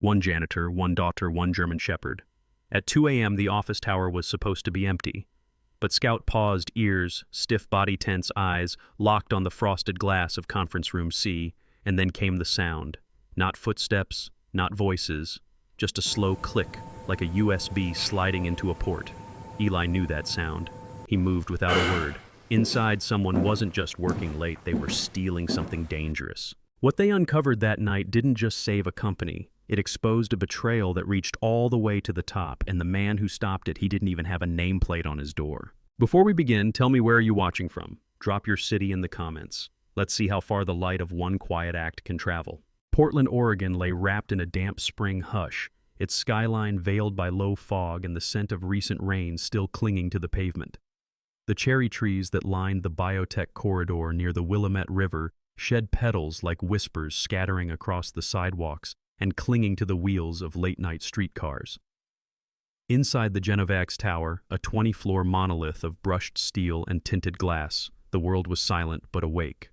One janitor, one daughter, one German shepherd. At 2 a.m., the office tower was supposed to be empty. But Scout paused, ears, stiff body tense eyes, locked on the frosted glass of conference room C, and then came the sound. Not footsteps, not voices, just a slow click, like a USB sliding into a port. Eli knew that sound. He moved without a word. Inside, someone wasn't just working late, they were stealing something dangerous. What they uncovered that night didn't just save a company. It exposed a betrayal that reached all the way to the top, and the man who stopped it, he didn't even have a nameplate on his door. Before we begin, tell me where are you watching from? Drop your city in the comments. Let's see how far the light of one quiet act can travel. Portland, Oregon lay wrapped in a damp spring hush, its skyline veiled by low fog and the scent of recent rain still clinging to the pavement. The cherry trees that lined the biotech corridor near the Willamette River shed petals like whispers scattering across the sidewalks and clinging to the wheels of late-night streetcars. Inside the GenovaX tower, a 20-floor monolith of brushed steel and tinted glass, the world was silent but awake.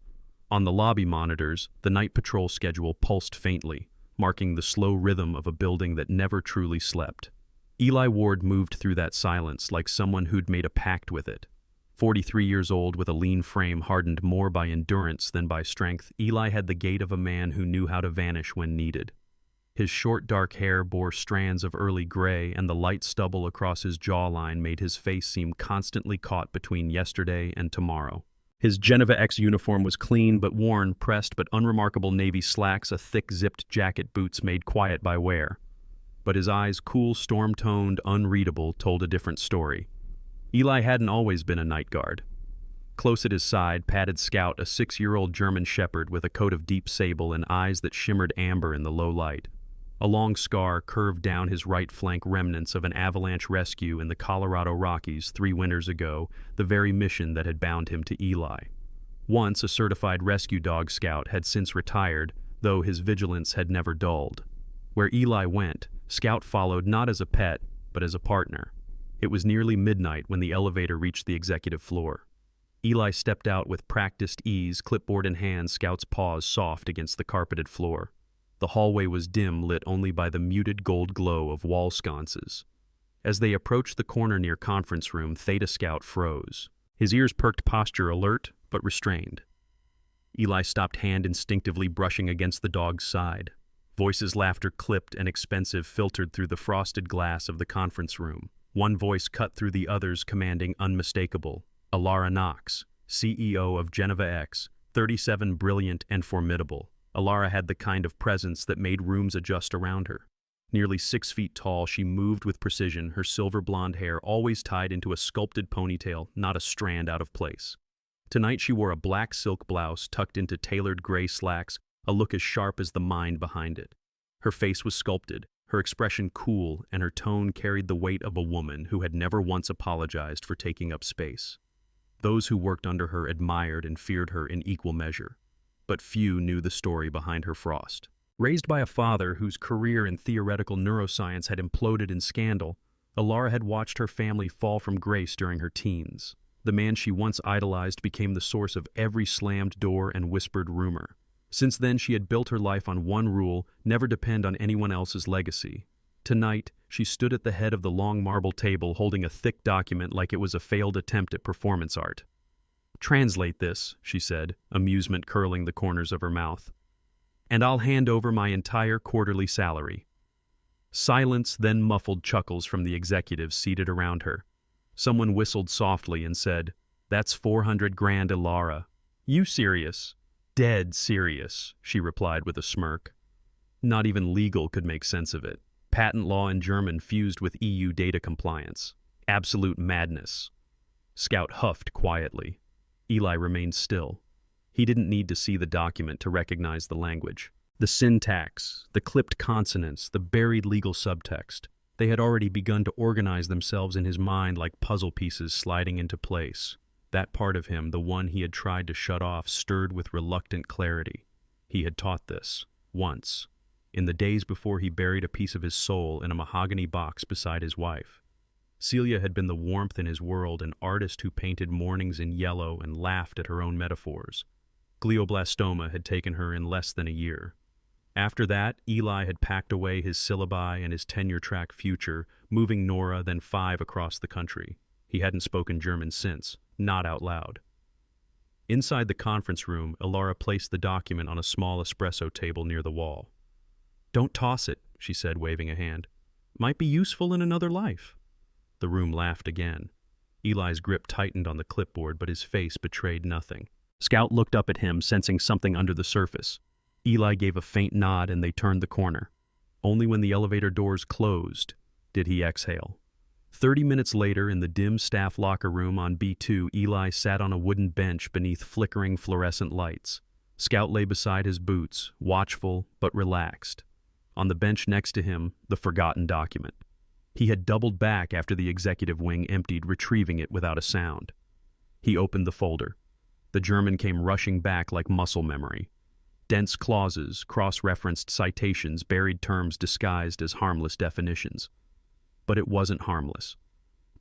On the lobby monitors, the night patrol schedule pulsed faintly, marking the slow rhythm of a building that never truly slept. Eli Ward moved through that silence like someone who'd made a pact with it. 43 years old with a lean frame hardened more by endurance than by strength, Eli had the gait of a man who knew how to vanish when needed. His short, dark hair bore strands of early gray, and the light stubble across his jawline made his face seem constantly caught between yesterday and tomorrow. His GenovaX uniform was clean but worn, pressed but unremarkable navy slacks, a thick zipped jacket, boots made quiet by wear. But his eyes, cool, storm-toned, unreadable, told a different story. Eli hadn't always been a night guard. Close at his side, padded Scout, a 6-year-old German shepherd with a coat of deep sable and eyes that shimmered amber in the low light. A long scar curved down his right flank, remnants of an avalanche rescue in the Colorado Rockies 3 winters ago, the very mission that had bound him to Eli. Once a certified rescue dog, Scout had since retired, though his vigilance had never dulled. Where Eli went, Scout followed not as a pet, but as a partner. It was nearly midnight when the elevator reached the executive floor. Eli stepped out with practiced ease, clipboard in hand, Scout's paws soft against the carpeted floor. The hallway was dim, lit only by the muted gold glow of wall sconces. As they approached the corner near conference room, Theta Scout froze. His ears perked, posture alert but restrained. Eli stopped, hand instinctively brushing against the dog's side. Voices, laughter clipped and expensive, filtered through the frosted glass of the conference room. One voice cut through the others, commanding, unmistakable. Alara Knox, CEO of GenovaX, 37, brilliant and formidable. Alara had the kind of presence that made rooms adjust around her. Nearly 6 feet tall, she moved with precision, her silver blonde hair always tied into a sculpted ponytail, not a strand out of place. Tonight she wore a black silk blouse tucked into tailored gray slacks, a look as sharp as the mind behind it. Her face was sculpted, her expression cool, and her tone carried the weight of a woman who had never once apologized for taking up space. Those who worked under her admired and feared her in equal measure. But few knew the story behind her frost. Raised by a father whose career in theoretical neuroscience had imploded in scandal, Alara had watched her family fall from grace during her teens. The man she once idolized became the source of every slammed door and whispered rumor. Since then, she had built her life on one rule: never depend on anyone else's legacy. Tonight, she stood at the head of the long marble table holding a thick document like it was a failed attempt at performance art. "Translate this," she said, amusement curling the corners of her mouth. "And I'll hand over my entire quarterly salary." Silence, then muffled chuckles from the executives seated around her. Someone whistled softly and said, "That's 400 grand, Alara." "You serious?" "Dead serious," she replied with a smirk. Not even legal could make sense of it. Patent law in German fused with EU data compliance. Absolute madness. Scout huffed quietly. Eli remained still. He didn't need to see the document to recognize the language. The syntax, the clipped consonants, the buried legal subtext. They had already begun to organize themselves in his mind like puzzle pieces sliding into place. That part of him, the one he had tried to shut off, stirred with reluctant clarity. He had taught this, once, in the days before he buried a piece of his soul in a mahogany box beside his wife. Celia had been the warmth in his world, an artist who painted mornings in yellow and laughed at her own metaphors. Glioblastoma had taken her in less than a year. After that, Eli had packed away his syllabi and his tenure-track future, moving Nora then 5 across the country. He hadn't spoken German since, not out loud. Inside the conference room, Ilara placed the document on a small espresso table near the wall. "Don't toss it," she said, waving a hand. "Might be useful in another life." The room laughed again. Eli's grip tightened on the clipboard, but his face betrayed nothing. Scout looked up at him, sensing something under the surface. Eli gave a faint nod and they turned the corner. Only when the elevator doors closed did he exhale. 30 minutes later, in the dim staff locker room on B2, Eli sat on a wooden bench beneath flickering fluorescent lights. Scout lay beside his boots, watchful but relaxed. On the bench next to him, the forgotten document. He had doubled back after the executive wing emptied, retrieving it without a sound. He opened the folder. The German came rushing back like muscle memory. Dense clauses, cross-referenced citations, buried terms disguised as harmless definitions. But it wasn't harmless.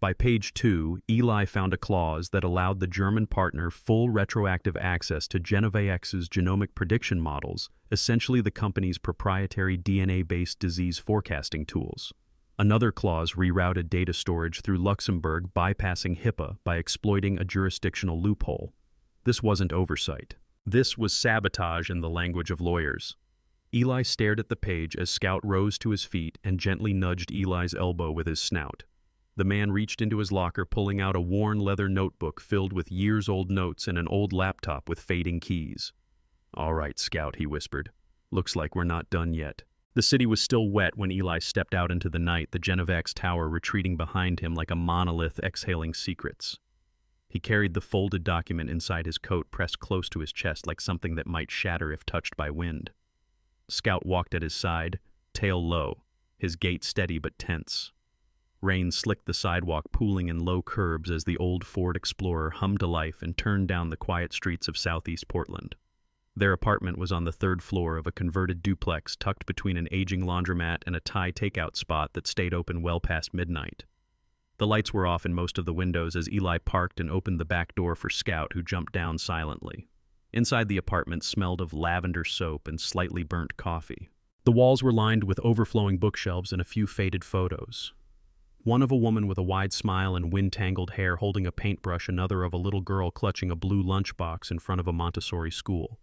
By page 2, Eli found a clause that allowed the German partner full retroactive access to GenovaX's genomic prediction models, essentially the company's proprietary DNA-based disease forecasting tools. Another clause rerouted data storage through Luxembourg, bypassing HIPAA by exploiting a jurisdictional loophole. This wasn't oversight. This was sabotage in the language of lawyers. Eli stared at the page as Scout rose to his feet and gently nudged Eli's elbow with his snout. The man reached into his locker, pulling out a worn leather notebook filled with years-old notes and an old laptop with fading keys. "All right, Scout," he whispered. "Looks like we're not done yet." The city was still wet when Eli stepped out into the night, the GenovaX tower retreating behind him like a monolith exhaling secrets. He carried the folded document inside his coat, pressed close to his chest like something that might shatter if touched by wind. Scout walked at his side, tail low, his gait steady but tense. Rain slicked the sidewalk, pooling in low curbs as the old Ford Explorer hummed to life and turned down the quiet streets of southeast Portland. Their apartment was on the 3rd floor of a converted duplex tucked between an aging laundromat and a Thai takeout spot that stayed open well past midnight. The lights were off in most of the windows as Eli parked and opened the back door for Scout, who jumped down silently. Inside the apartment smelled of lavender soap and slightly burnt coffee. The walls were lined with overflowing bookshelves and a few faded photos. One of a woman with a wide smile and wind-tangled hair holding a paintbrush, another of a little girl clutching a blue lunchbox in front of a Montessori school.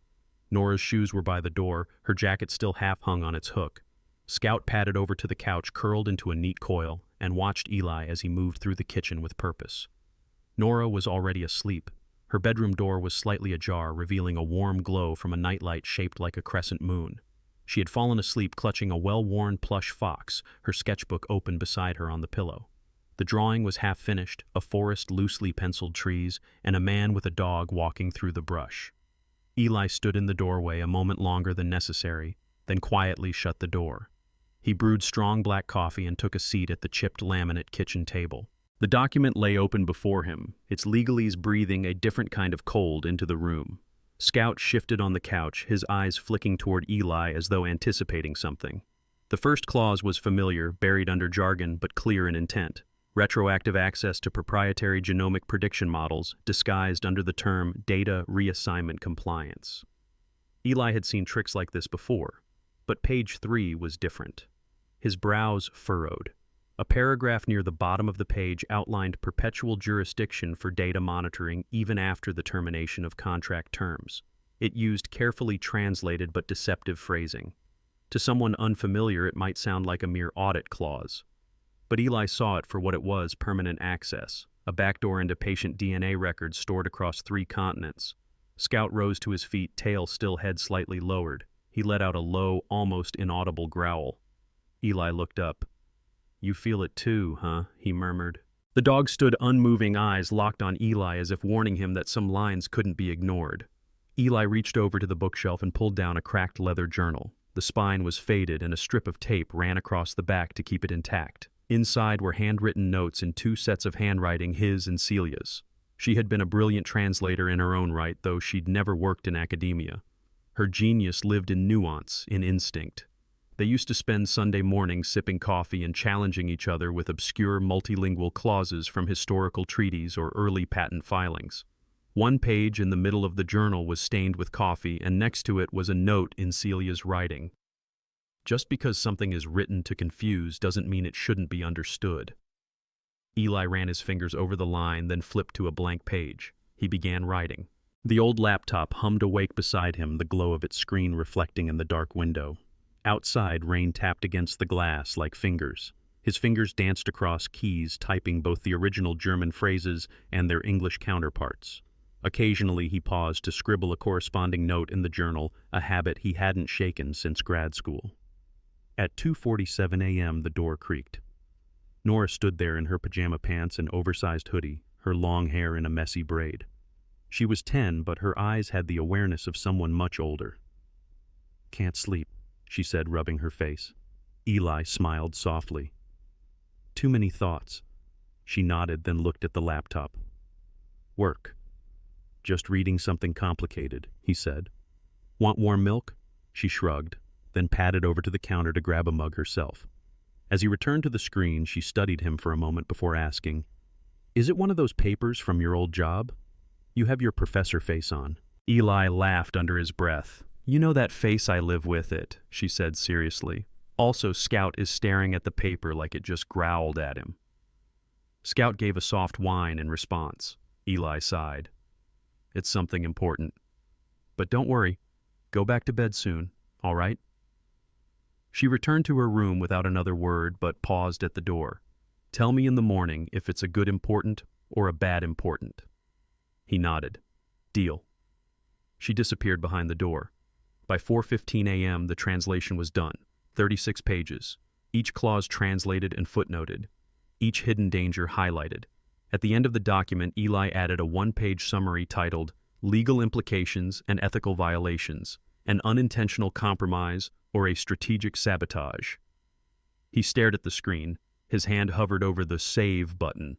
Nora's shoes were by the door, her jacket still half hung on its hook. Scout padded over to the couch, curled into a neat coil, and watched Eli as he moved through the kitchen with purpose. Nora was already asleep. Her bedroom door was slightly ajar, revealing a warm glow from a nightlight shaped like a crescent moon. She had fallen asleep clutching a well-worn plush fox, her sketchbook open beside her on the pillow. The drawing was half finished, a forest, loosely penciled trees, and a man with a dog walking through the brush. Eli stood in the doorway a moment longer than necessary, then quietly shut the door. He brewed strong black coffee and took a seat at the chipped laminate kitchen table. The document lay open before him, its legalese breathing a different kind of cold into the room. Scout shifted on the couch, his eyes flicking toward Eli as though anticipating something. The first clause was familiar, buried under jargon, but clear in intent. Retroactive access to proprietary genomic prediction models, disguised under the term data reassignment compliance. Eli had seen tricks like this before, but page 3 was different. His brows furrowed. A paragraph near the bottom of the page outlined perpetual jurisdiction for data monitoring even after the termination of contract terms. It used carefully translated but deceptive phrasing. To someone unfamiliar, it might sound like a mere audit clause. But Eli saw it for what it was: permanent access, a backdoor into patient DNA records stored across 3 continents. Scout rose to his feet, tail still head slightly lowered. He let out a low, almost inaudible growl. Eli looked up. "You feel it too, huh?" he murmured. The dog stood unmoving, eyes locked on Eli as if warning him that some lines couldn't be ignored. Eli reached over to the bookshelf and pulled down a cracked leather journal. The spine was faded and a strip of tape ran across the back to keep it intact. Inside were handwritten notes in 2 sets of handwriting, his and Celia's. She had been a brilliant translator in her own right, though she'd never worked in academia. Her genius lived in nuance, in instinct. They used to spend Sunday mornings sipping coffee and challenging each other with obscure multilingual clauses from historical treaties or early patent filings. One page in the middle of the journal was stained with coffee, and next to it was a note in Celia's writing. Just because something is written to confuse doesn't mean it shouldn't be understood. Eli ran his fingers over the line, then flipped to a blank page. He began writing. The old laptop hummed awake beside him, the glow of its screen reflecting in the dark window. Outside, rain tapped against the glass like fingers. His fingers danced across keys, typing both the original German phrases and their English counterparts. Occasionally, he paused to scribble a corresponding note in the journal, a habit he hadn't shaken since grad school. At 2:47 a.m., the door creaked. Nora stood there in her pajama pants and oversized hoodie, her long hair in a messy braid. She was 10, but her eyes had the awareness of someone much older. "Can't sleep," she said, rubbing her face. Eli smiled softly. "Too many thoughts." She nodded, then looked at the laptop. "Work." "Just reading something complicated," he said. "Want warm milk?" She shrugged, then padded over to the counter to grab a mug herself. As he returned to the screen, she studied him for a moment before asking, "Is it one of those papers from your old job? You have your professor face on." Eli laughed under his breath. "You know that face I live with it," she said seriously. Also, Scout is staring at the paper like it just growled at him. Scout gave a soft whine in response. Eli sighed. "It's something important. But don't worry. Go back to bed soon, all right?" She returned to her room without another word, but paused at the door. "Tell me in the morning if it's a good important or a bad important." He nodded. "Deal." She disappeared behind the door. By 4:15 a.m., the translation was done. 36 pages. Each clause translated and footnoted. Each hidden danger highlighted. At the end of the document, Eli added a one-page summary titled "Legal Implications and Ethical Violations, an Unintentional Compromise or a Strategic Sabotage." He stared at the screen. His hand hovered over the Save button.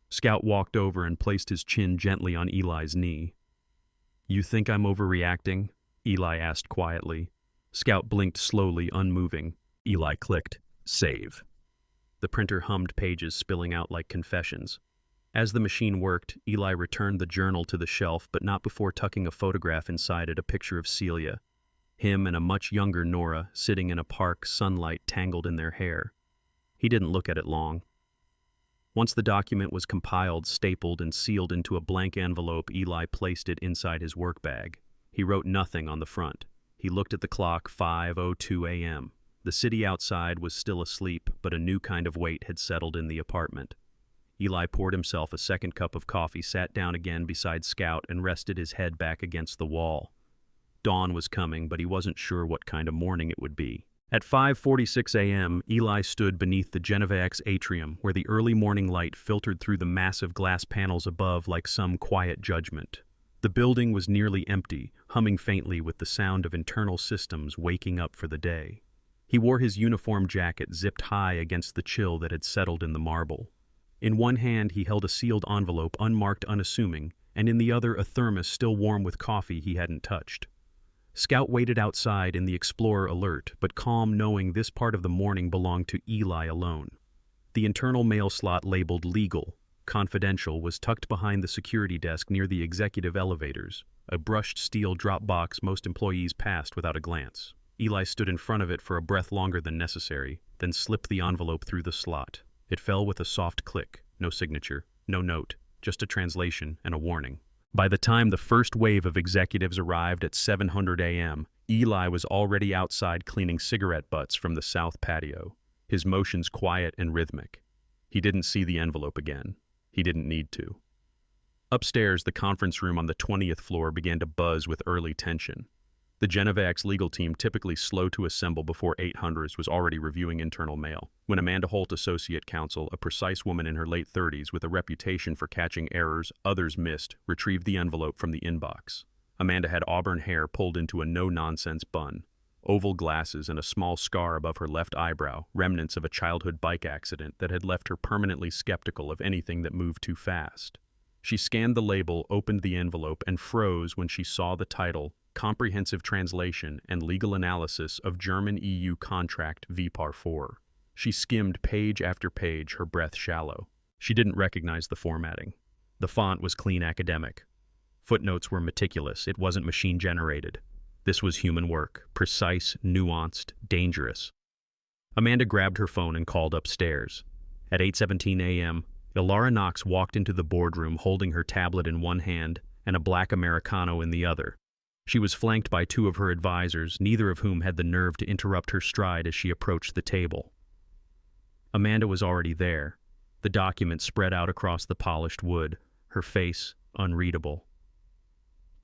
Scout walked over and placed his chin gently on Eli's knee. "You think I'm overreacting?" Eli asked quietly. Scout blinked slowly, unmoving. Eli clicked, "Save." The printer hummed, pages spilling out like confessions. As the machine worked, Eli returned the journal to the shelf, but not before tucking a photograph inside it, a picture of Celia. Him and a much younger Nora sitting in a park, sunlight tangled in their hair. He didn't look at it long. Once the document was compiled, stapled, and sealed into a blank envelope, Eli placed it inside his work bag. He wrote nothing on the front. He looked at the clock, 5:02 a.m. The city outside was still asleep, but a new kind of weight had settled in the apartment. Eli poured himself a second cup of coffee, sat down again beside Scout, and rested his head back against the wall. Dawn was coming, but he wasn't sure what kind of morning it would be. At 5:46 a.m., Eli stood beneath the GenovaX atrium, where the early morning light filtered through the massive glass panels above like some quiet judgment. The building was nearly empty, humming faintly with the sound of internal systems waking up for the day. He wore his uniform jacket zipped high against the chill that had settled in the marble. In one hand he held a sealed envelope, unmarked, unassuming, and in the other a thermos still warm with coffee he hadn't touched. Scout waited outside in the Explorer, alert, but calm, knowing this part of the morning belonged to Eli alone. The internal mail slot labeled Legal, Confidential was tucked behind the security desk near the executive elevators, a brushed steel drop box most employees passed without a glance. Eli stood in front of it for a breath longer than necessary, then slipped the envelope through the slot. It fell with a soft click, no signature, no note, just a translation and a warning. By the time the first wave of executives arrived at 7:00 a.m., Eli was already outside cleaning cigarette butts from the south patio, his motions quiet and rhythmic. He didn't see the envelope again. He didn't need to. Upstairs, the conference room on the 20th floor began to buzz with early tension. The GenovaX legal team, typically slow to assemble before 800s, was already reviewing internal mail, when Amanda Holt, associate counsel, a precise woman in her late 30s with a reputation for catching errors others missed, retrieved the envelope from the inbox. Amanda had auburn hair pulled into a no-nonsense bun, oval glasses, and a small scar above her left eyebrow, remnants of a childhood bike accident that had left her permanently skeptical of anything that moved too fast. She scanned the label, opened the envelope, and froze when she saw the title, Comprehensive Translation and Legal Analysis of German-EU Contract VPAR 4. She skimmed page after page, her breath shallow. She didn't recognize the formatting. The font was clean academic. Footnotes were meticulous. It wasn't machine-generated. This was human work, precise, nuanced, dangerous. Amanda grabbed her phone and called upstairs. At 8:17 a.m., Ilara Knox walked into the boardroom holding her tablet in one hand and a black Americano in the other. She was flanked by two of her advisors, neither of whom had the nerve to interrupt her stride as she approached the table. Amanda was already there, the document spread out across the polished wood, her face unreadable.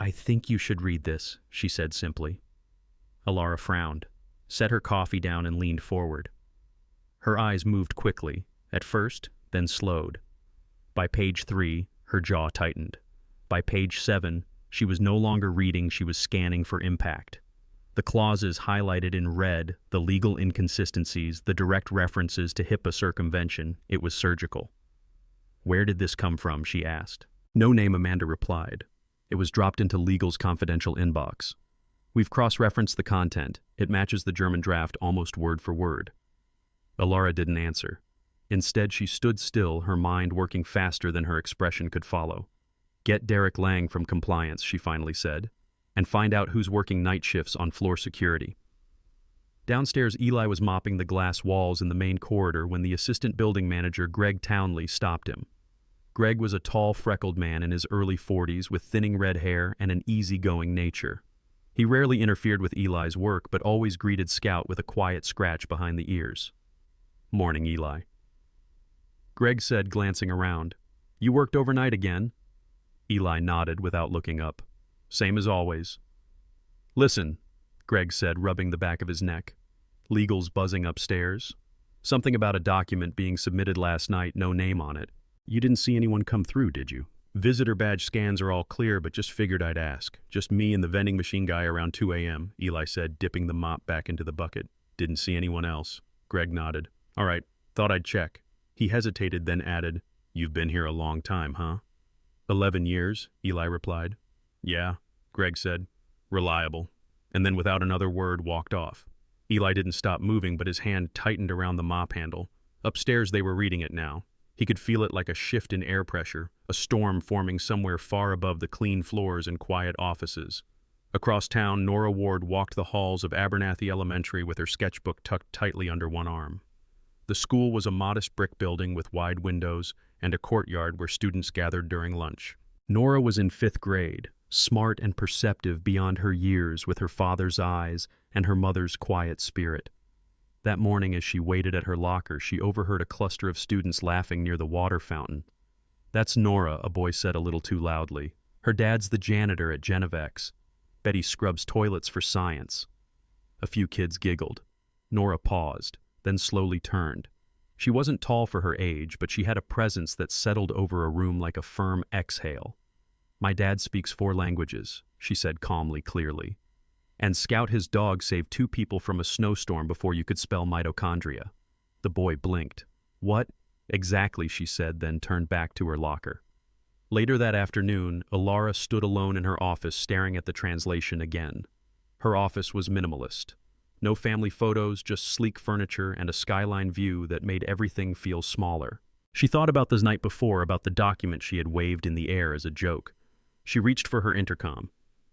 "I think you should read this," she said simply. Ilara frowned, set her coffee down and leaned forward. Her eyes moved quickly, at first, then slowed. By page 3, her jaw tightened. By page 7, she was no longer reading, she was scanning for impact. The clauses highlighted in red, the legal inconsistencies, the direct references to HIPAA circumvention, it was surgical. "Where did this come from?" she asked. "No name," Amanda replied. "It was dropped into legal's confidential inbox. We've cross-referenced the content. It matches the German draft almost word for word." Ilara didn't answer. Instead, she stood still, her mind working faster than her expression could follow. "Get Derek Lang from compliance," she finally said, "and find out who's working night shifts on floor security." Downstairs, Eli was mopping the glass walls in the main corridor when the assistant building manager, Greg Townley, stopped him. Greg was a tall, freckled man in his early 40s with thinning red hair and an easygoing nature. He rarely interfered with Eli's work, but always greeted Scout with a quiet scratch behind the ears. "Morning, Eli." Greg said, glancing around. "You worked overnight again?" Eli nodded without looking up. "Same as always." "Listen," Greg said, rubbing the back of his neck. "Legal's buzzing upstairs. Something about a document being submitted last night, no name on it. You didn't see anyone come through, did you?" "Visitor badge scans are all clear, but just figured I'd ask. Just me and the vending machine guy around 2 a.m., Eli said, dipping the mop back into the bucket. "Didn't see anyone else." Greg nodded. "All right, thought I'd check." He hesitated, then added, "You've been here a long time, huh?" 11 years, Eli replied. "Yeah," Greg said. "Reliable." And then without another word walked off. Eli didn't stop moving, but his hand tightened around the mop handle. Upstairs they were reading it now. He could feel it like a shift in air pressure, a storm forming somewhere far above the clean floors and quiet offices. Across town, Nora Ward walked the halls of Abernathy Elementary with her sketchbook tucked tightly under one arm. The school was a modest brick building with wide windows and a courtyard where students gathered during lunch. Nora was in 5th grade, smart and perceptive beyond her years with her father's eyes and her mother's quiet spirit. That morning as she waited at her locker, she overheard a cluster of students laughing near the water fountain. "That's Nora," a boy said a little too loudly. "Her dad's the janitor at GenovaX. Bet he scrubs toilets for science." A few kids giggled. Nora paused, then slowly turned. She wasn't tall for her age, but she had a presence that settled over a room like a firm exhale. "My dad speaks 4 languages, she said calmly, clearly. "And Scout, his dog, saved 2 people from a snowstorm before you could spell mitochondria." The boy blinked. "What?" "Exactly," she said, then turned back to her locker. Later that afternoon, Ilara stood alone in her office staring at the translation again. Her office was minimalist. No family photos, just sleek furniture and a skyline view that made everything feel smaller. She thought about the night before, about the document she had waved in the air as a joke. She reached for her intercom.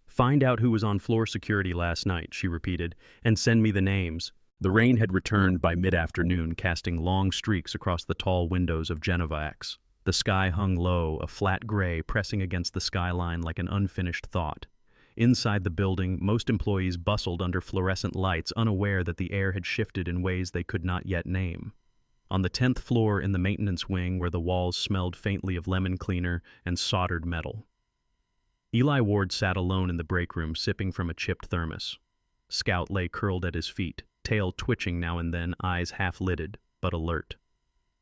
"Find out who was on floor security last night," she repeated, "and send me the names." The rain had returned by mid-afternoon, casting long streaks across the tall windows of GenovaX. The sky hung low, a flat gray pressing against the skyline like an unfinished thought. Inside the building, most employees bustled under fluorescent lights, unaware that the air had shifted in ways they could not yet name. On the 10th floor in the maintenance wing, where the walls smelled faintly of lemon cleaner and soldered metal. Eli Ward sat alone in the break room, sipping from a chipped thermos. Scout lay curled at his feet, tail twitching now and then, eyes half-lidded, but alert.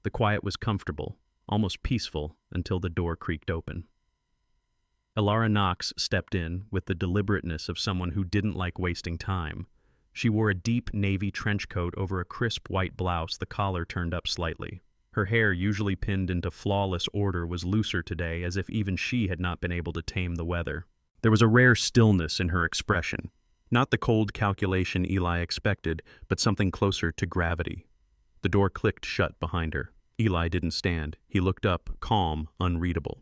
The quiet was comfortable, almost peaceful, until the door creaked open. Ilara Knox stepped in with the deliberateness of someone who didn't like wasting time. She wore a deep navy trench coat over a crisp white blouse, the collar turned up slightly. Her hair, usually pinned into flawless order, was looser today, as if even she had not been able to tame the weather. There was a rare stillness in her expression. Not the cold calculation Eli expected, but something closer to gravity. The door clicked shut behind her. Eli didn't stand. He looked up, calm, unreadable.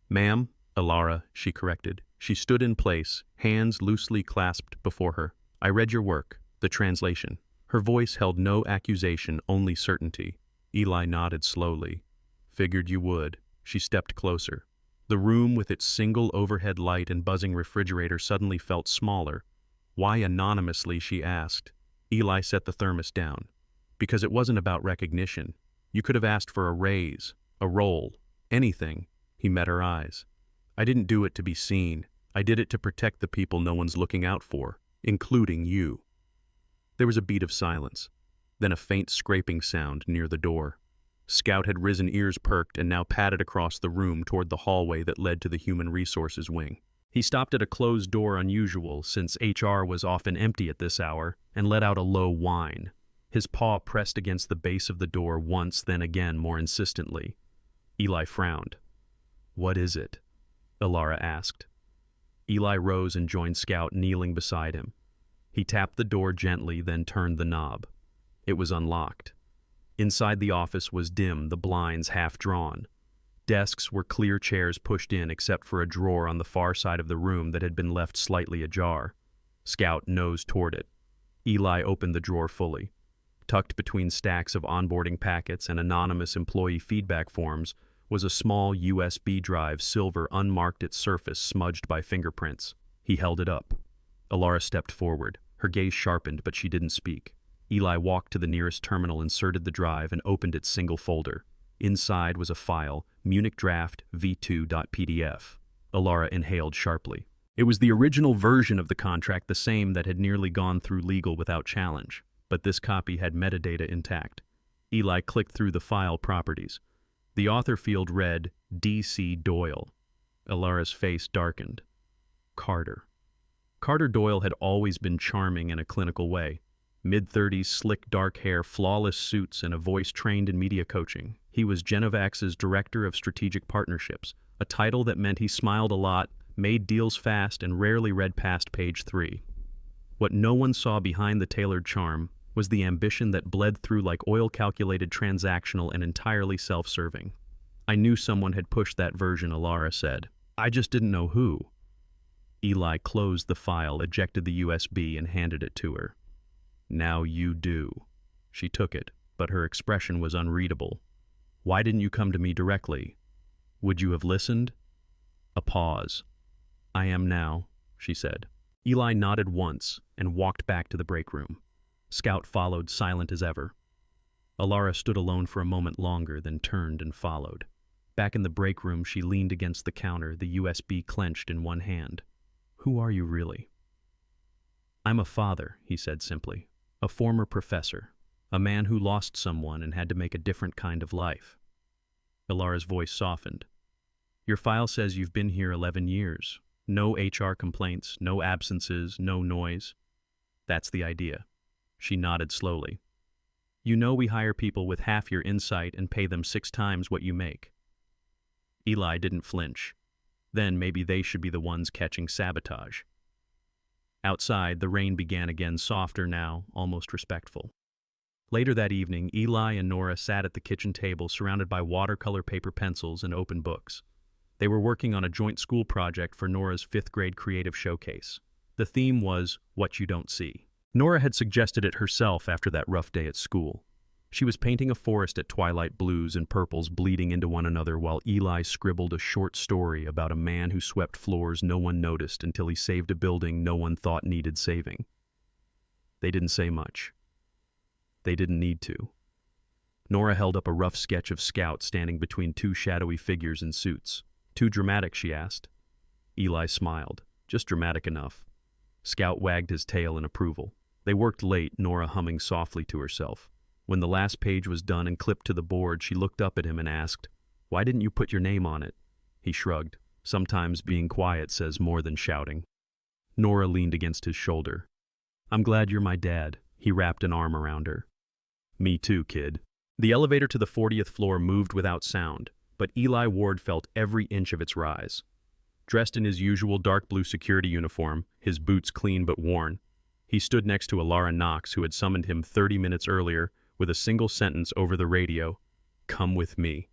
"Ma'am?" "Ilara," she corrected. She stood in place, hands loosely clasped before her. "I read your work, the translation." Her voice held no accusation, only certainty. Eli nodded slowly. "Figured you would." She stepped closer. The room with its single overhead light and buzzing refrigerator suddenly felt smaller. "Why anonymously?" she asked. Eli set the thermos down. "Because it wasn't about recognition. You could have asked for a raise, a role, anything." He met her eyes. "I didn't do it to be seen. I did it to protect the people no one's looking out for, including you." There was a beat of silence, then a faint scraping sound near the door. Scout had risen, ears perked, and now padded across the room toward the hallway that led to the Human Resources wing. He stopped at a closed door, unusual since HR was often empty at this hour, and let out a low whine. His paw pressed against the base of the door once, then again more insistently. Eli frowned. "What is it?" Alara asked. Eli rose and joined Scout, kneeling beside him. He tapped the door gently, then turned the knob. It was unlocked. Inside the office was dim, the blinds half drawn. Desks were clear chairs pushed in except for a drawer on the far side of the room that had been left slightly ajar. Scout nosed toward it. Eli opened the drawer fully. Tucked between stacks of onboarding packets and anonymous employee feedback forms was a small USB drive, silver, unmarked, its surface smudged by fingerprints. He held it up. Alara stepped forward. Her gaze sharpened, but she didn't speak. Eli walked to the nearest terminal, inserted the drive, and opened its single folder. Inside was a file, Munich Draft v2.pdf. Alara inhaled sharply. It was the original version of the contract, the same that had nearly gone through legal without challenge, but this copy had metadata intact. Eli clicked through the file properties. The author field read D.C. Doyle. Alara's face darkened. Carter. Carter Doyle had always been charming in a clinical way. Mid-30s, slick dark hair, flawless suits, and a voice trained in media coaching. He was GenovaX's Director of Strategic Partnerships, a title that meant he smiled a lot, made deals fast, and rarely read past page 3. What no one saw behind the tailored charm was the ambition that bled through like oil-calculated, transactional, and entirely self-serving. "I knew someone had pushed that version," Alara said. "I just didn't know who." Eli closed the file, ejected the USB, and handed it to her. "Now you do." She took it, but her expression was unreadable. "Why didn't you come to me directly? Would you have listened?" A pause. "I am now," she said. Eli nodded once and walked back to the break room. Scout followed, silent as ever. Alara stood alone for a moment longer, then turned and followed. Back in the break room, she leaned against the counter, the USB clenched in one hand. "Who are you really?" "I'm a father," he said simply. "A former professor. A man who lost someone and had to make a different kind of life." Alara's voice softened. "Your file says you've been here 11 years. No HR complaints, no absences, no noise. That's the idea." She nodded slowly. "You know we hire people with half your insight and pay them 6 times what you make." Eli didn't flinch. Then maybe they should be the ones catching sabotage. Outside, the rain began again, softer now, almost respectful. Later that evening, Eli and Nora sat at the kitchen table surrounded by watercolor paper pencils and open books. They were working on a joint school project for Nora's 5th grade creative showcase. The theme was What You Don't See. Nora had suggested it herself after that rough day at school. She was painting a forest at twilight blues and purples bleeding into one another while Eli scribbled a short story about a man who swept floors no one noticed until he saved a building no one thought needed saving. They didn't say much. They didn't need to. Nora held up a rough sketch of Scout standing between 2 shadowy figures in suits. "Too dramatic?" she asked. Eli smiled. "Just dramatic enough." Scout wagged his tail in approval. They worked late, Nora humming softly to herself. When the last page was done and clipped to the board, she looked up at him and asked, "Why didn't you put your name on it?" He shrugged. "Sometimes being quiet says more than shouting." Nora leaned against his shoulder. "I'm glad you're my dad." He wrapped an arm around her. "Me too, kid." The elevator to the 40th floor moved without sound, but Eli Ward felt every inch of its rise. Dressed in his usual dark blue security uniform, his boots clean but worn, he stood next to Alara Knox, who had summoned him 30 minutes earlier with a single sentence over the radio, "Come with me."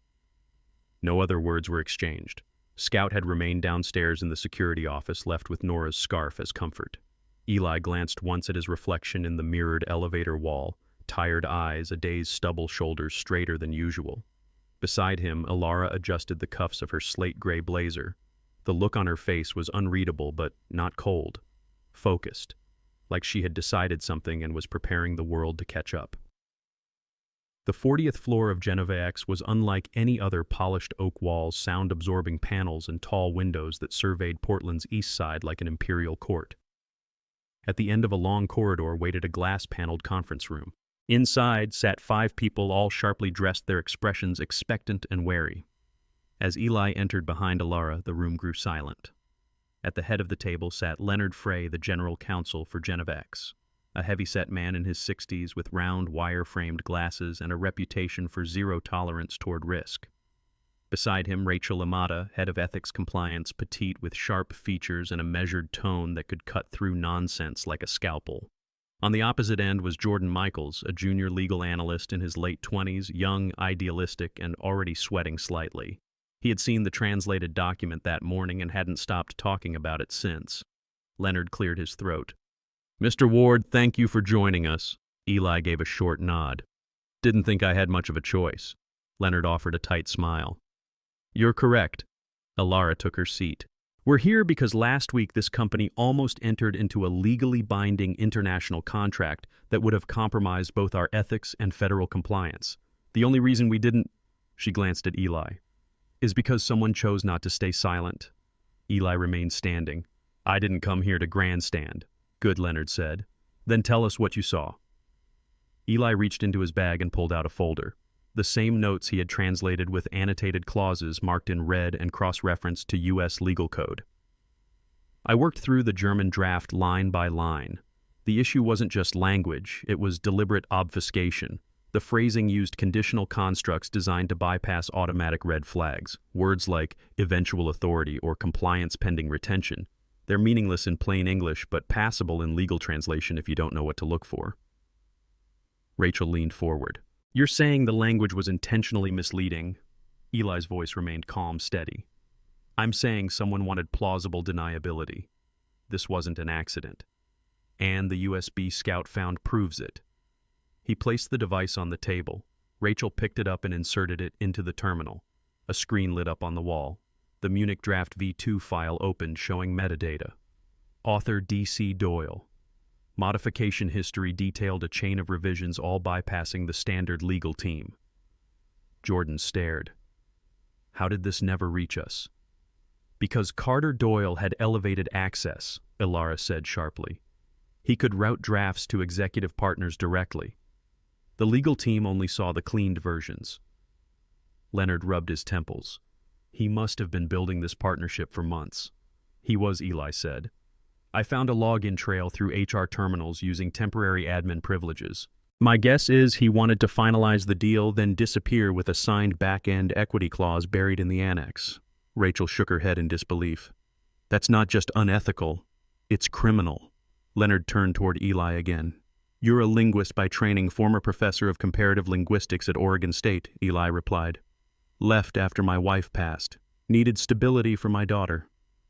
No other words were exchanged. Scout had remained downstairs in the security office, left with Nora's scarf as comfort. Eli glanced once at his reflection in the mirrored elevator wall, tired eyes, a dazed stubble shoulders straighter than usual. Beside him, Alara adjusted the cuffs of her slate-gray blazer. The look on her face was unreadable but not cold, focused, like she had decided something and was preparing the world to catch up. The 40th floor of GenovaX was unlike any other: polished oak walls, sound-absorbing panels, and tall windows that surveyed Portland's east side like an imperial court. At the end of a long corridor waited a glass-paneled conference room. Inside sat 5 people, all sharply dressed, their expressions expectant and wary. As Eli entered behind Alara, the room grew silent. At the head of the table sat Leonard Frey, the general counsel for GenovaX, a heavy-set man in his 60s with round, wire-framed glasses and a reputation for zero tolerance toward risk. Beside him, Rachel Amata, head of ethics compliance, petite with sharp features and a measured tone that could cut through nonsense like a scalpel. On the opposite end was Jordan Michaels, a junior legal analyst in his late 20s, young, idealistic, and already sweating slightly. He had seen the translated document that morning and hadn't stopped talking about it since. Leonard cleared his throat. "Mr. Ward, thank you for joining us." Eli gave a short nod. "Didn't think I had much of a choice." Leonard offered a tight smile. "You're correct." Alara took her seat. "We're here because last week this company almost entered into a legally binding international contract that would have compromised both our ethics and federal compliance. The only reason we didn't," she glanced at Eli, "is because someone chose not to stay silent." Eli remained standing. "I didn't come here to grandstand." "Good," Leonard said. "Then tell us what you saw." Eli reached into his bag and pulled out a folder. The same notes he had translated with annotated clauses marked in red and cross-referenced to U.S. legal code. I worked through the German draft line by line. The issue wasn't just language, it was deliberate obfuscation. The phrasing used conditional constructs designed to bypass automatic red flags. Words like eventual authority or compliance pending retention. They're meaningless in plain English, but passable in legal translation if you don't know what to look for. Rachel leaned forward. "You're saying the language was intentionally misleading?" Eli's voice remained calm, steady. "I'm saying someone wanted plausible deniability. This wasn't an accident. And the USB Scout found proves it." He placed the device on the table. Rachel picked it up and inserted it into the terminal. A screen lit up on the wall. The Munich Draft V2 file opened, showing metadata. Author D.C. Doyle. Modification history detailed a chain of revisions, all bypassing the standard legal team. Jordan stared. "How did this never reach us?" "Because Carter Doyle had elevated access," Alara said sharply. "He could route drafts to executive partners directly. The legal team only saw the cleaned versions." Leonard rubbed his temples. "He must have been building this partnership for months." "He was," Eli said. "I found a login trail through HR terminals using temporary admin privileges. My guess is he wanted to finalize the deal, then disappear with a signed back-end equity clause buried in the annex." Rachel shook her head in disbelief. "That's not just unethical, it's criminal." Leonard turned toward Eli again. "You're a linguist by training, former professor of comparative linguistics at Oregon State," Eli replied. "Left after my wife passed. Needed stability for my daughter."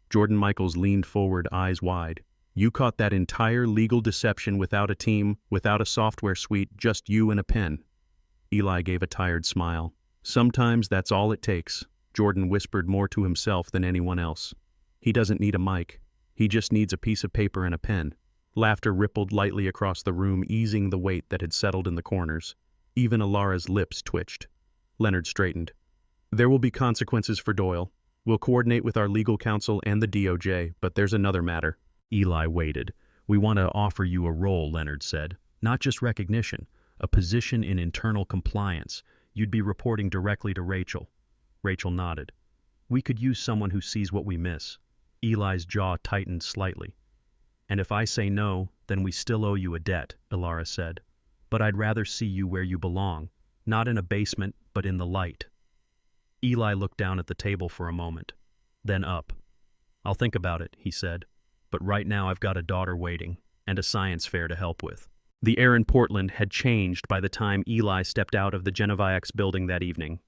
Jordan Michaels leaned forward, eyes wide. "You caught that entire legal deception without a team, without a software suite, just you and a pen." Eli gave a tired smile. "Sometimes that's all it takes." Jordan whispered more to himself than anyone else. "He doesn't need a mic. He just needs a piece of paper and a pen." Laughter rippled lightly across the room, easing the weight that had settled in the corners. Even Alara's lips twitched. Leonard straightened. "There will be consequences for Doyle. We'll coordinate with our legal counsel and the DOJ, but there's another matter." Eli waited. "We want to offer you a role," Leonard said. "Not just recognition, a position in internal compliance. You'd be reporting directly to Rachel." Rachel nodded. "We could use someone who sees what we miss." Eli's jaw tightened slightly. "And if I say no, then we still owe you a debt," Alara said. "But I'd rather see you where you belong, not in a basement, but in the light." Eli looked down at the table for a moment, then up. "I'll think about it," he said. "But right now I've got a daughter waiting, and a science fair to help with." The air in Portland had changed by the time Eli stepped out of the GenovaX building that evening.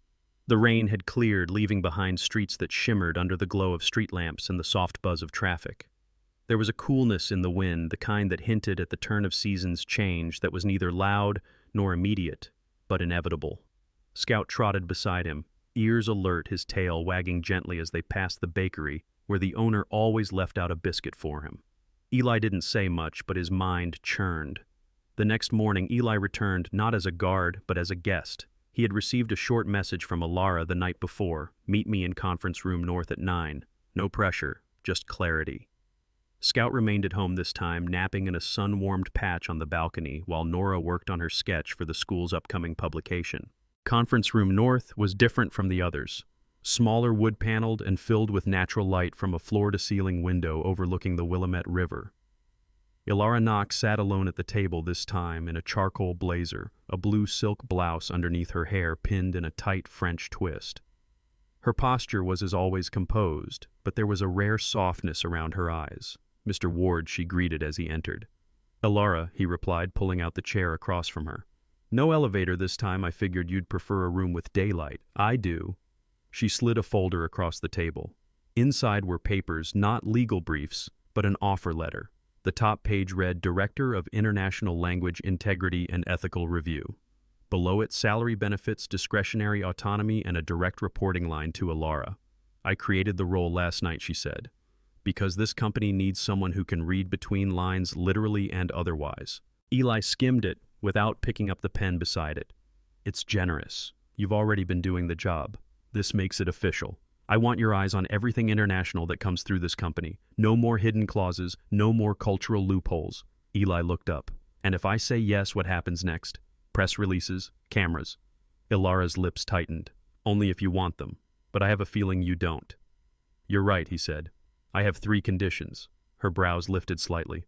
The rain had cleared, leaving behind streets that shimmered under the glow of street lamps and the soft buzz of traffic. There was a coolness in the wind, the kind that hinted at the turn of seasons change that was neither loud nor immediate, but inevitable. Scout trotted beside him, ears alert, his tail wagging gently as they passed the bakery, where the owner always left out a biscuit for him. Eli didn't say much, but his mind churned. The next morning, Eli returned not as a guard, but as a guest. He had received a short message from Alara the night before. Meet me in conference room north at 9. No pressure, just clarity. Scout remained at home this time, napping in a sun-warmed patch on the balcony, while Nora worked on her sketch for the school's upcoming publication. Conference room north was different from the others. Smaller, wood-paneled, and filled with natural light from a floor-to-ceiling window overlooking the Willamette River. Ilara Knox sat alone at the table this time in a charcoal blazer, a blue silk blouse underneath her hair pinned in a tight French twist. Her posture was as always composed, but there was a rare softness around her eyes. Mr. Ward she greeted as he entered. Ilara, he replied, pulling out the chair across from her. No elevator this time. I figured you'd prefer a room with daylight. I do. She slid a folder across the table. Inside were papers, not legal briefs, but an offer letter. The top page read, Director of International Language Integrity and Ethical Review. Below it, salary benefits, discretionary autonomy, and a direct reporting line to Ilara. I created the role last night, she said, because this company needs someone who can read between lines literally and otherwise. Eli skimmed it without picking up the pen beside it. It's generous. You've already been doing the job. This makes it official. I want your eyes on everything international that comes through this company. No more hidden clauses, no more cultural loopholes. Eli looked up. And if I say yes, what happens next? Press releases, cameras. Ilara's lips tightened. Only if you want them. But I have a feeling you don't. You're right, he said. I have 3 conditions. Her brows lifted slightly.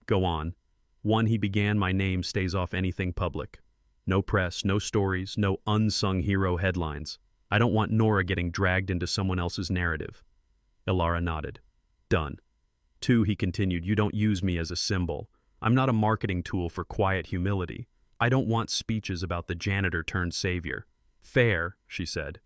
Go on. 1, he began, my name stays off anything public. No press, no stories, no unsung hero headlines. I don't want Nora getting dragged into someone else's narrative. Ilara nodded. Done. 2, he continued, you don't use me as a symbol. I'm not a marketing tool for quiet humility. I don't want speeches about the janitor turned savior. Fair, she said.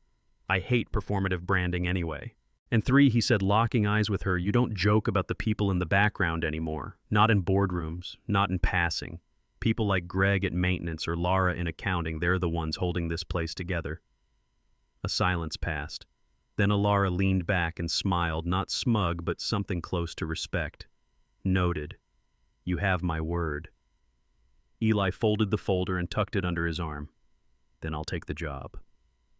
I hate performative branding anyway. And 3, he said, locking eyes with her, you don't joke about the people in the background anymore. Not in boardrooms, not in passing. People like Greg at maintenance or Lara in accounting, they're the ones holding this place together. A silence passed. Then Ilara leaned back and smiled, not smug, but something close to respect. Noted. You have my word. Eli folded the folder and tucked it under his arm. Then I'll take the job.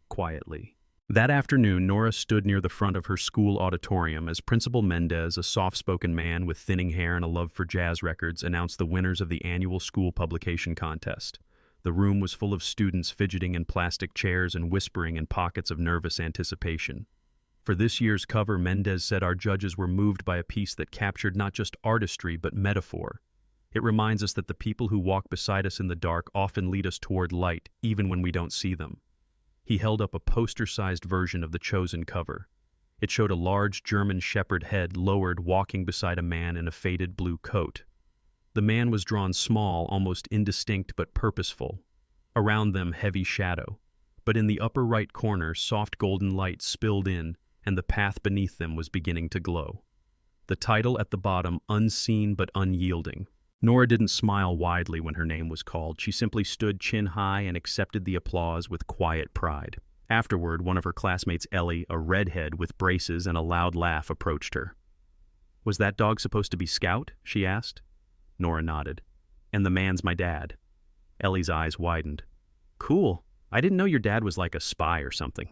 Quietly. That afternoon, Nora stood near the front of her school auditorium as Principal Mendez, a soft-spoken man with thinning hair and a love for jazz records, announced the winners of the annual school publication contest. The room was full of students fidgeting in plastic chairs and whispering in pockets of nervous anticipation. For this year's cover, Mendez said our judges were moved by a piece that captured not just artistry but metaphor. It reminds us that the people who walk beside us in the dark often lead us toward light, even when we don't see them. He held up a poster-sized version of the chosen cover. It showed a large German shepherd head lowered walking beside a man in a faded blue coat. The man was drawn small, almost indistinct but purposeful. Around them, heavy shadow. But in the upper right corner, soft golden light spilled in, and the path beneath them was beginning to glow. The title at the bottom, Unseen but Unyielding. Nora didn't smile widely when her name was called. She simply stood chin high and accepted the applause with quiet pride. Afterward, one of her classmates, Ellie, a redhead with braces and a loud laugh, approached her. Was that dog supposed to be Scout? She asked. Nora nodded. And the man's my dad. Ellie's eyes widened. Cool. I didn't know your dad was like a spy or something.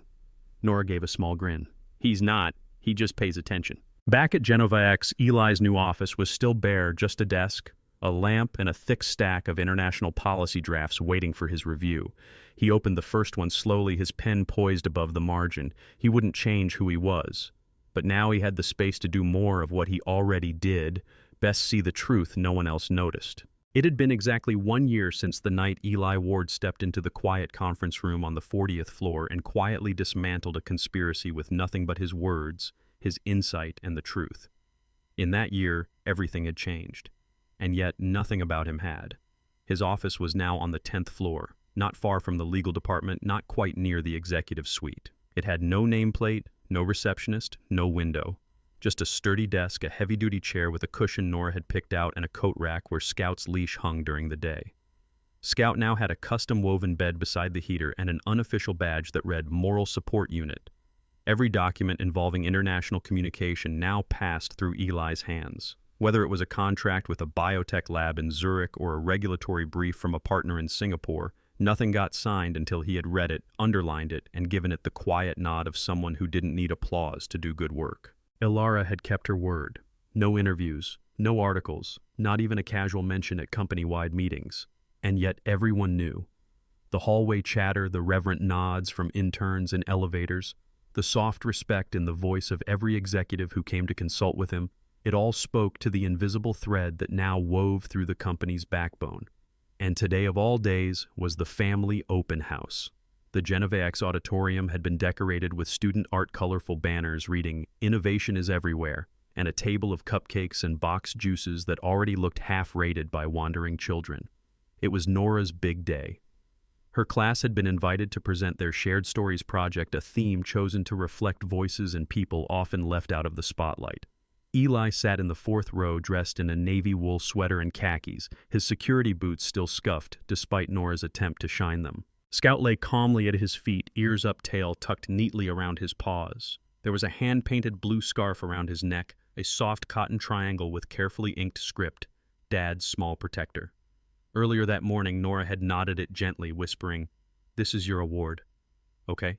Nora gave a small grin. He's not. He just pays attention. Back at GenovaX, Eli's new office was still bare, just a desk, a lamp, and a thick stack of international policy drafts waiting for his review. He opened the first one slowly, his pen poised above the margin. He wouldn't change who he was. But now he had the space to do more of what he already did, best see the truth no one else noticed. It had been exactly 1 year since the night Eli Ward stepped into the quiet conference room on the 40th floor and quietly dismantled a conspiracy with nothing but his words, his insight, and the truth. In that year, everything had changed. And yet nothing about him had. His office was now on the 10th floor, not far from the legal department, not quite near the executive suite. It had no nameplate, no receptionist, no window. Just a sturdy desk, a heavy-duty chair with a cushion Nora had picked out, and a coat rack where Scout's leash hung during the day. Scout now had a custom-woven bed beside the heater and an unofficial badge that read Moral Support Unit. Every document involving international communication now passed through Eli's hands. Whether it was a contract with a biotech lab in Zurich or a regulatory brief from a partner in Singapore, nothing got signed until he had read it, underlined it, and given it the quiet nod of someone who didn't need applause to do good work. Ilara had kept her word. No interviews, no articles, not even a casual mention at company-wide meetings. And yet everyone knew. The hallway chatter, the reverent nods from interns in elevators, the soft respect in the voice of every executive who came to consult with him, it all spoke to the invisible thread that now wove through the company's backbone. And today of all days was the family open house. The GenovaX auditorium had been decorated with student art colorful banners reading, "Innovation is everywhere," and a table of cupcakes and boxed juices that already looked half-rated by wandering children. It was Nora's big day. Her class had been invited to present their Shared Stories project, a theme chosen to reflect voices and people often left out of the spotlight. Eli sat in the fourth row dressed in a navy wool sweater and khakis, his security boots still scuffed despite Nora's attempt to shine them. Scout lay calmly at his feet, ears up, tail tucked neatly around his paws. There was a hand-painted blue scarf around his neck, a soft cotton triangle with carefully inked script, "Dad's Small Protector." Earlier that morning, Nora had nodded it gently, whispering, "This is your award. Okay?"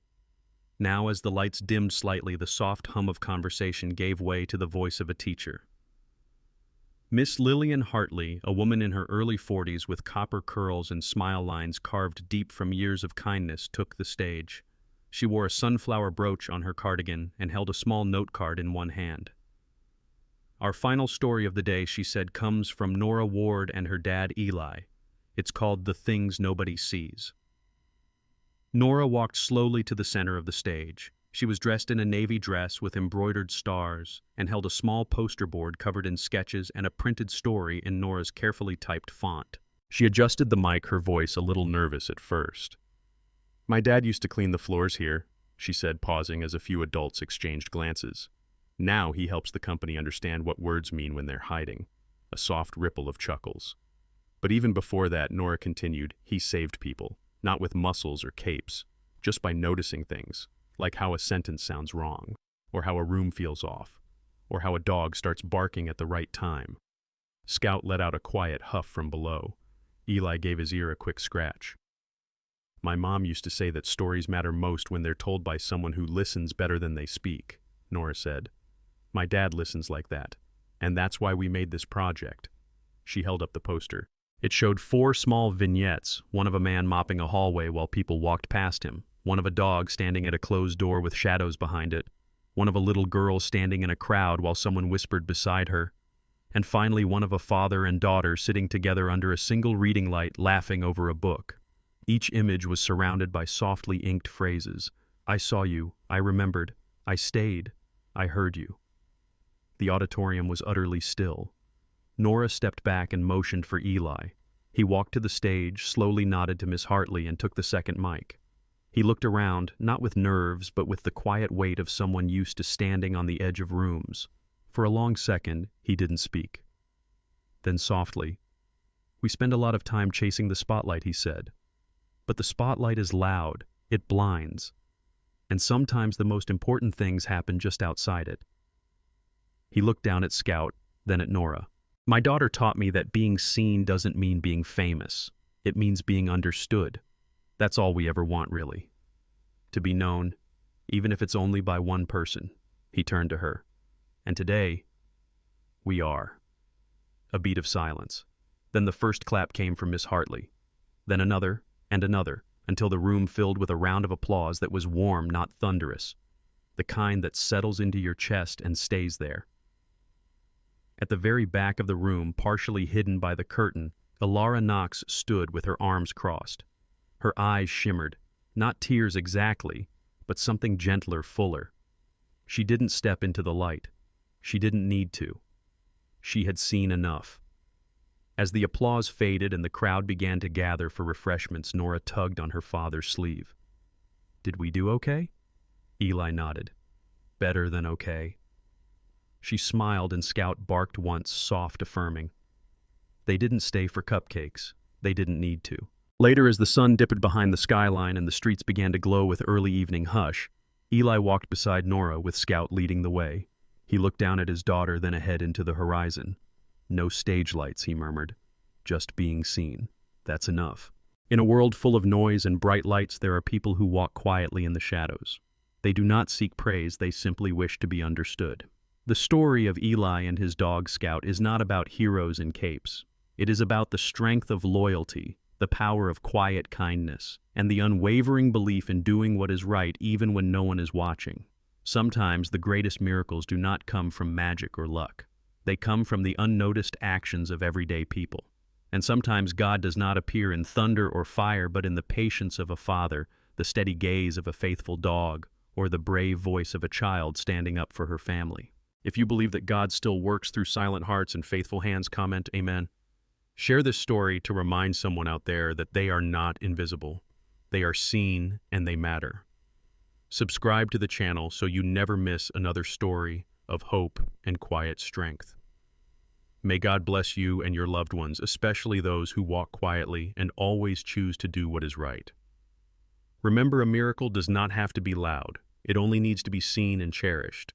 Now, as the lights dimmed slightly, the soft hum of conversation gave way to the voice of a teacher. Miss Lillian Hartley, a woman in her early 40s with copper curls and smile lines carved deep from years of kindness, took the stage. She wore a sunflower brooch on her cardigan and held a small note card in one hand. "Our final story of the day," she said, "comes from Nora Ward and her dad Eli. It's called The Things Nobody Sees." Nora walked slowly to the center of the stage. She was dressed in a navy dress with embroidered stars and held a small poster board covered in sketches and a printed story in Nora's carefully typed font. She adjusted the mic, her voice a little nervous at first. "My dad used to clean the floors here," she said, pausing as a few adults exchanged glances. "Now he helps the company understand what words mean when they're hiding." A soft ripple of chuckles. But even before that, Nora continued, "He saved people, not with muscles or capes, just by noticing things, like how a sentence sounds wrong, or how a room feels off, or how a dog starts barking at the right time." Scout let out a quiet huff from below. Eli gave his ear a quick scratch. "My mom used to say that stories matter most when they're told by someone who listens better than they speak," Nora said. "My dad listens like that, and that's why we made this project." She held up the poster. It showed 4 small vignettes, one of a man mopping a hallway while people walked past him, one of a dog standing at a closed door with shadows behind it, one of a little girl standing in a crowd while someone whispered beside her, and finally one of a father and daughter sitting together under a single reading light laughing over a book. Each image was surrounded by softly inked phrases. "I saw you, I remembered, I stayed, I heard you." The auditorium was utterly still. Nora stepped back and motioned for Eli. He walked to the stage, slowly nodded to Miss Hartley, and took the second mic. He looked around, not with nerves, but with the quiet weight of someone used to standing on the edge of rooms. For a long second, he didn't speak. Then softly, "We spend a lot of time chasing the spotlight," he said. "But the spotlight is loud, it blinds. And sometimes the most important things happen just outside it." He looked down at Scout, then at Nora. "My daughter taught me that being seen doesn't mean being famous. It means being understood. That's all we ever want, really. To be known, even if it's only by one person." He turned to her. "And today, we are." A beat of silence. Then the first clap came from Miss Hartley. Then another, and another, until the room filled with a round of applause that was warm, not thunderous. The kind that settles into your chest and stays there. At the very back of the room, partially hidden by the curtain, Ilara Knox stood with her arms crossed. Her eyes shimmered, not tears exactly, but something gentler, fuller. She didn't step into the light. She didn't need to. She had seen enough. As the applause faded and the crowd began to gather for refreshments, Nora tugged on her father's sleeve. "Did we do okay?" Eli nodded. "Better than okay." She smiled and Scout barked once, soft, affirming. They didn't stay for cupcakes. They didn't need to. Later, as the sun dipped behind the skyline and the streets began to glow with early evening hush, Eli walked beside Nora with Scout leading the way. He looked down at his daughter, then ahead into the horizon. "No stage lights," he murmured. "Just being seen. That's enough." In a world full of noise and bright lights, there are people who walk quietly in the shadows. They do not seek praise, they simply wish to be understood. The story of Eli and his dog Scout is not about heroes in capes. It is about the strength of loyalty, the power of quiet kindness, and the unwavering belief in doing what is right even when no one is watching. Sometimes the greatest miracles do not come from magic or luck. They come from the unnoticed actions of everyday people. And sometimes God does not appear in thunder or fire, but in the patience of a father, the steady gaze of a faithful dog, or the brave voice of a child standing up for her family. If you believe that God still works through silent hearts and faithful hands, comment Amen. Share this story to remind someone out there that they are not invisible. They are seen and they matter. Subscribe to the channel so you never miss another story of hope and quiet strength. May God bless you and your loved ones, especially those who walk quietly and always choose to do what is right. Remember, a miracle does not have to be loud. It only needs to be seen and cherished.